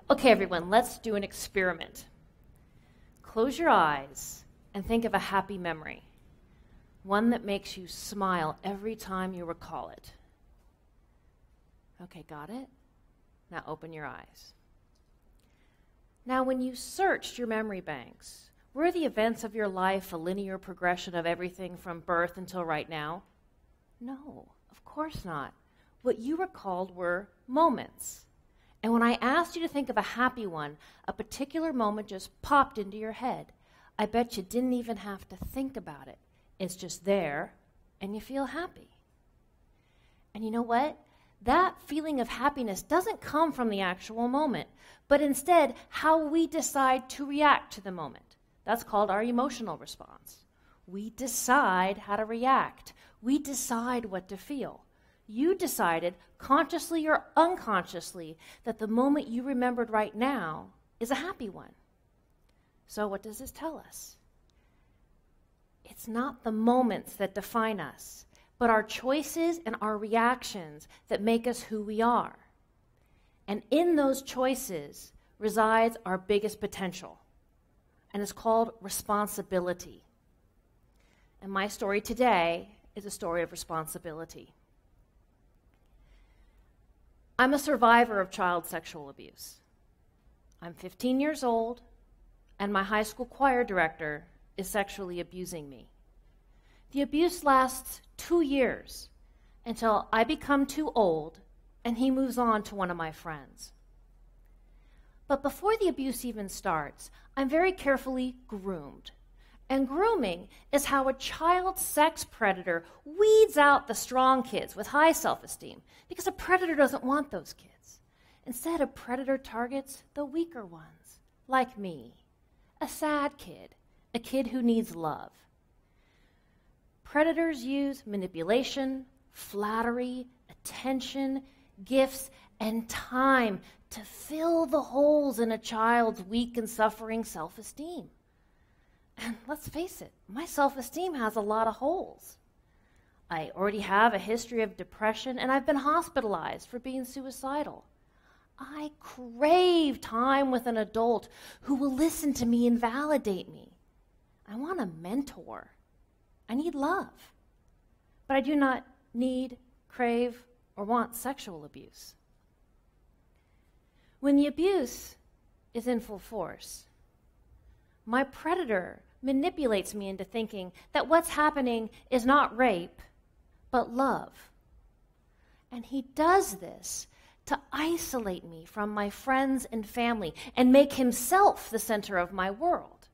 Okay, everyone, let's do an experiment. Close your eyes and think of a happy memory, one that makes you smile every time you recall it. Okay, got it? Now open your eyes. Now, when you searched your memory banks, were the events of your life a linear progression of everything from birth until right now? No, of course not. What you recalled were moments. And when I asked you to think of a happy one, a particular moment just popped into your head. I bet you didn't even have to think about it. It's just there, and you feel happy. And you know what? That feeling of happiness doesn't come from the actual moment, but instead how we decide to react to the moment. That's called our emotional response. We decide how to react. We decide what to feel. You decided, consciously or unconsciously, that the moment you remembered right now is a happy one. So what does this tell us? It's not the moments that define us, but our choices and our reactions that make us who we are. And in those choices resides our biggest potential, and it's called responsibility. And my story today is a story of responsibility. I'm a survivor of child sexual abuse. I'm 15 years old, and my high school choir director is sexually abusing me. The abuse lasts 2 years until I become too old and he moves on to one of my friends. But before the abuse even starts, I'm very carefully groomed. And grooming is how a child sex predator weeds out the strong kids with high self-esteem, because a predator doesn't want those kids. Instead, a predator targets the weaker ones, like me, a sad kid, a kid who needs love. Predators use manipulation, flattery, attention, gifts, and time to fill the holes in a child's weak and suffering self-esteem. And let's face it, my self-esteem has a lot of holes. I already have a history of depression, and I've been hospitalized for being suicidal. I crave time with an adult who will listen to me and validate me. I want a mentor. I need love. But I do not need, crave, or want sexual abuse. When the abuse is in full force, my predator manipulates me into thinking that what's happening is not rape, but love. And he does this to isolate me from my friends and family and make himself the center of my world.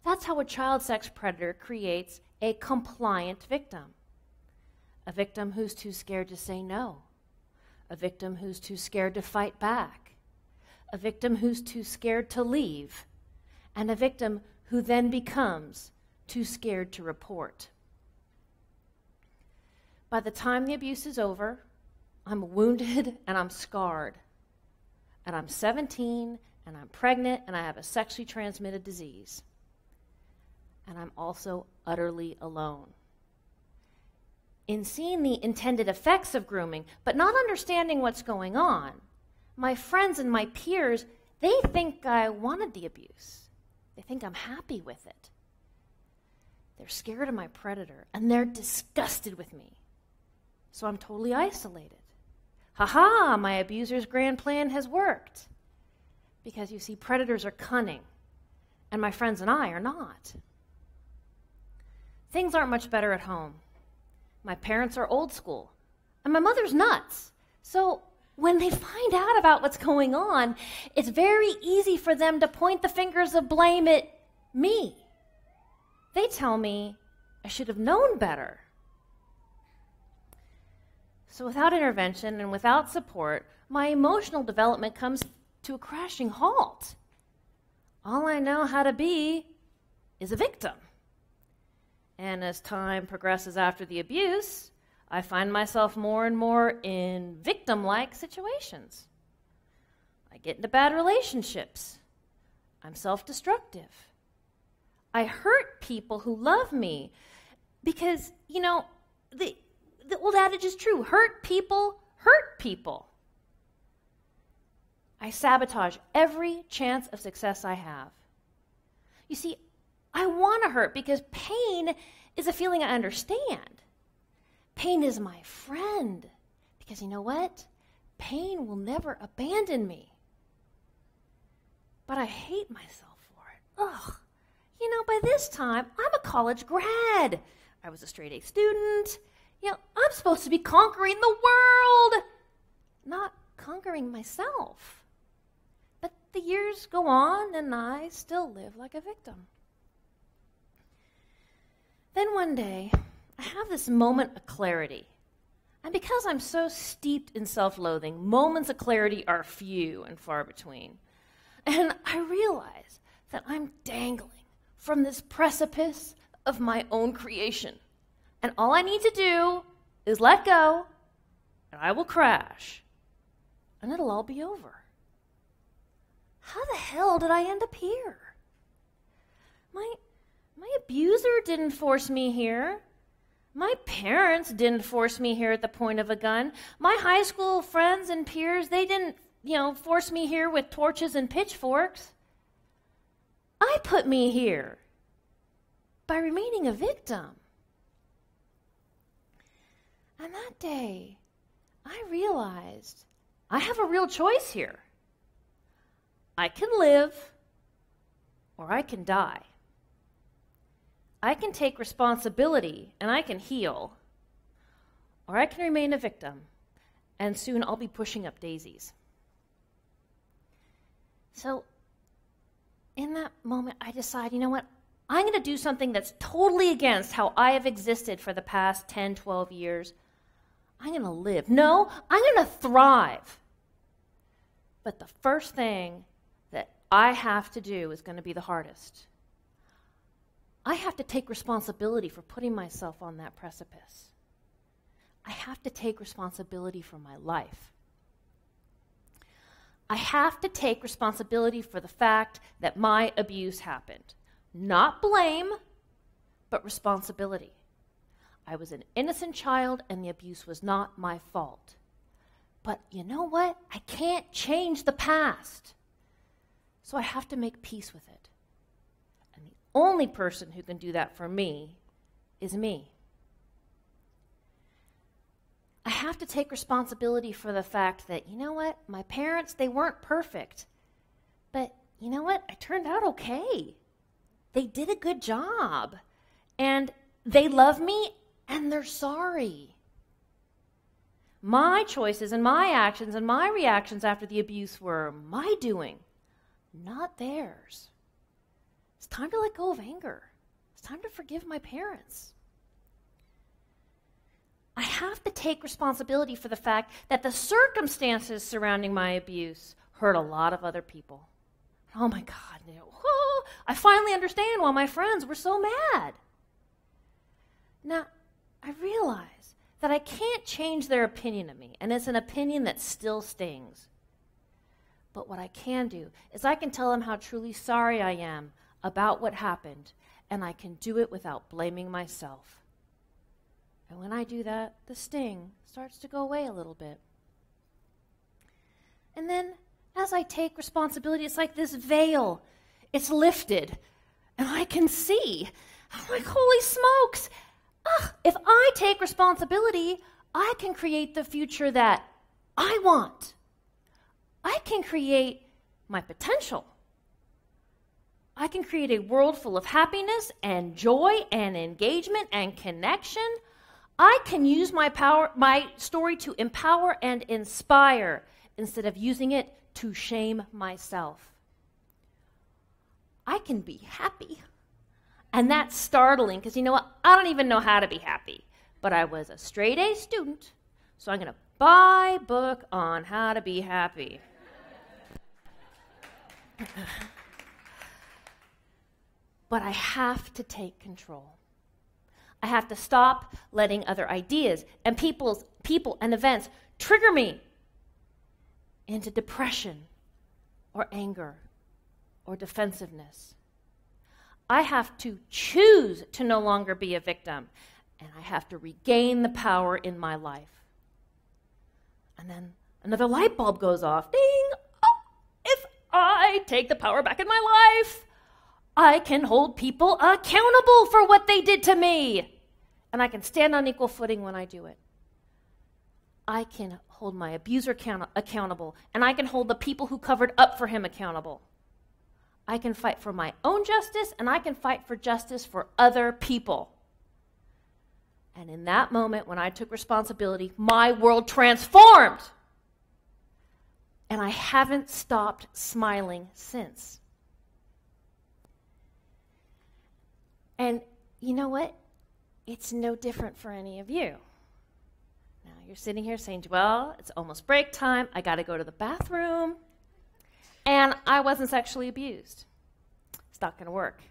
That's how a child sex predator creates a compliant victim. A victim who's too scared to say no. A victim who's too scared to fight back. A victim who's too scared to leave. And a victim who then becomes too scared to report. By the time the abuse is over, I'm wounded and I'm scarred. And I'm 17 and I'm pregnant and I have a sexually transmitted disease. And I'm also utterly alone. In seeing the intended effects of grooming, but not understanding what's going on, my friends and my peers, they think I wanted the abuse. They think I'm happy with it. They're scared of my predator, and they're disgusted with me. So I'm totally isolated. Ha-ha, my abuser's grand plan has worked. Because you see, predators are cunning, and my friends and I are not. Things aren't much better at home. My parents are old school, and my mother's nuts. So when they find out about what's going on, it's very easy for them to point the fingers of blame at me. They tell me I should have known better. So without intervention and without support, my emotional development comes to a crashing halt. All I know how to be is a victim. And as time progresses after the abuse, I find myself more and more in victim-like situations. I get into bad relationships. I'm self-destructive. I hurt people who love me because, you know, the old adage is true. Hurt people hurt people. I sabotage every chance of success I have. You see, I want to hurt because pain is a feeling I understand. Pain is my friend because you know what? Pain will never abandon me. But I hate myself for it. Ugh. You know, by this time, I'm a college grad. I was a straight-A student. You know, I'm supposed to be conquering the world, not conquering myself. But the years go on, and I still live like a victim. Then one day, I have this moment of clarity. And because I'm so steeped in self-loathing, moments of clarity are few and far between. And I realize that I'm dangling from this precipice of my own creation. And all I need to do is let go, and I will crash, and it'll all be over. How the hell did I end up here? My abuser didn't force me here. My parents didn't force me here at the point of a gun. My high school friends and peers, they didn't, force me here with torches and pitchforks. I put me here by remaining a victim. And that day, I realized I have a real choice here. I can live or I can die. I can take responsibility and I can heal, or I can remain a victim, and soon I'll be pushing up daisies. So, in that moment, I decide, you know what? I'm going to do something that's totally against how I have existed for the past 10, 12 years. I'm going to live. No, I'm going to thrive. But the first thing that I have to do is going to be the hardest. I have to take responsibility for putting myself on that precipice. I have to take responsibility for my life. I have to take responsibility for the fact that my abuse happened. Not blame, but responsibility. I was an innocent child and the abuse was not my fault. But you know what? I can't change the past. So I have to make peace with it. And the only person who can do that for me is me. I have to take responsibility for the fact that, you know what? My parents, they weren't perfect. But you know what? I turned out okay. They did a good job. And they love me and they're sorry. My choices and my actions and my reactions after the abuse were my doing, not theirs. It's time to let go of anger. It's time to forgive my parents. I have to take responsibility for the fact that the circumstances surrounding my abuse hurt a lot of other people. Oh my God, I finally understand why my friends were so mad. Now, I realize that I can't change their opinion of me, and it's an opinion that still stings. But what I can do is I can tell them how truly sorry I am about what happened, and I can do it without blaming myself. And when I do that, the sting starts to go away a little bit. And then, as I take responsibility, it's like this veil. It's lifted, and I can see. I'm like, holy smokes! If I take responsibility, I can create the future that I want. I can create my potential. I can create a world full of happiness and joy and engagement and connection. I can use my power, my story to empower and inspire instead of using it to shame myself. I can be happy. And that's startling because you know what? I don't even know how to be happy. But I was a straight A student, so I'm going to buy a book on how to be happy. But I have to take control. I have to stop letting other ideas and people and events trigger me into depression or anger or defensiveness. I have to choose to no longer be a victim, and I have to regain the power in my life. And then another light bulb goes off. Ding! Oh, I take the power back in my life. I can hold people accountable for what they did to me. And I can stand on equal footing when I do it. I can hold my abuser accountable, and I can hold the people who covered up for him accountable. I can fight for my own justice, and I can fight for justice for other people. And in that moment, when I took responsibility, my world transformed. And I haven't stopped smiling since. And you know what? It's no different for any of you. Now, you're sitting here saying, Joelle, it's almost break time. I got to go to the bathroom. And I wasn't sexually abused. It's not going to work.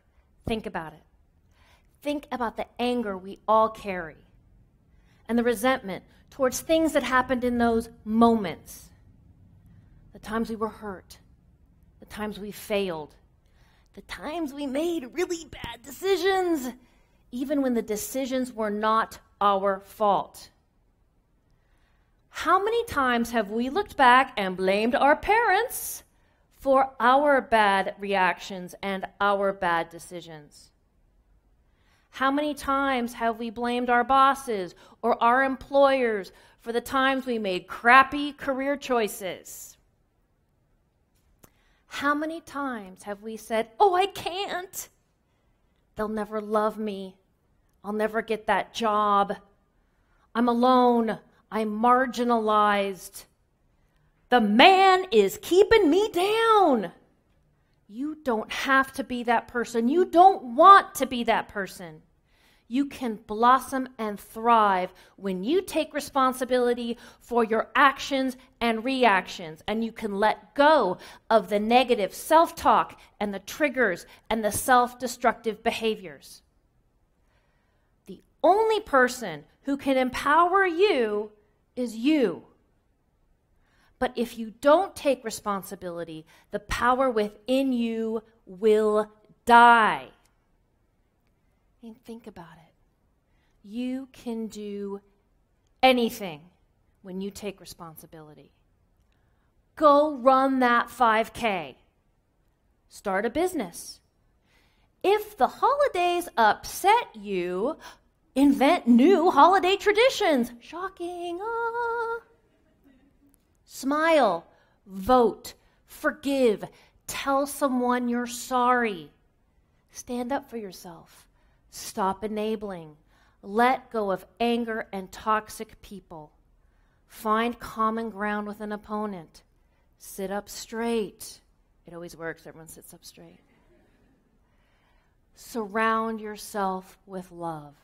Think about it. Think about the anger we all carry and the resentment towards things that happened in those moments. The times we were hurt, the times we failed, the times we made really bad decisions, even when the decisions were not our fault. How many times have we looked back and blamed our parents for our bad reactions and our bad decisions? How many times have we blamed our bosses or our employers for the times we made crappy career choices? How many times have we said, oh, I can't. They'll never love me. I'll never get that job. I'm alone. I'm marginalized. The man is keeping me down. You don't have to be that person. You don't want to be that person. You can blossom and thrive when you take responsibility for your actions and reactions, and you can let go of the negative self-talk and the triggers and the self-destructive behaviors. The only person who can empower you is you. But if you don't take responsibility, the power within you will die. And think about it. You can do anything when you take responsibility. Go run that 5K. Start a business. If the holidays upset you, invent new holiday traditions. Shocking. Smile, vote, forgive, tell someone you're sorry. Stand up for yourself. Stop enabling. Let go of anger and toxic people. Find common ground with an opponent. Sit up straight. It always works. Everyone sits up straight. Surround yourself with love.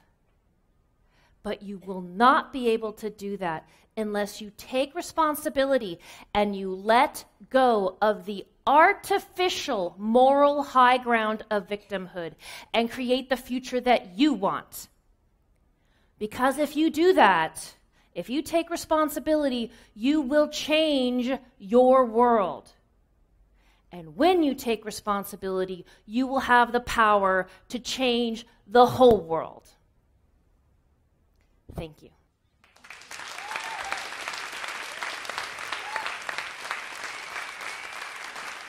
But you will not be able to do that unless you take responsibility and you let go of the artificial moral high ground of victimhood and create the future that you want. Because if you do that, if you take responsibility, you will change your world. And when you take responsibility, you will have the power to change the whole world. Thank you.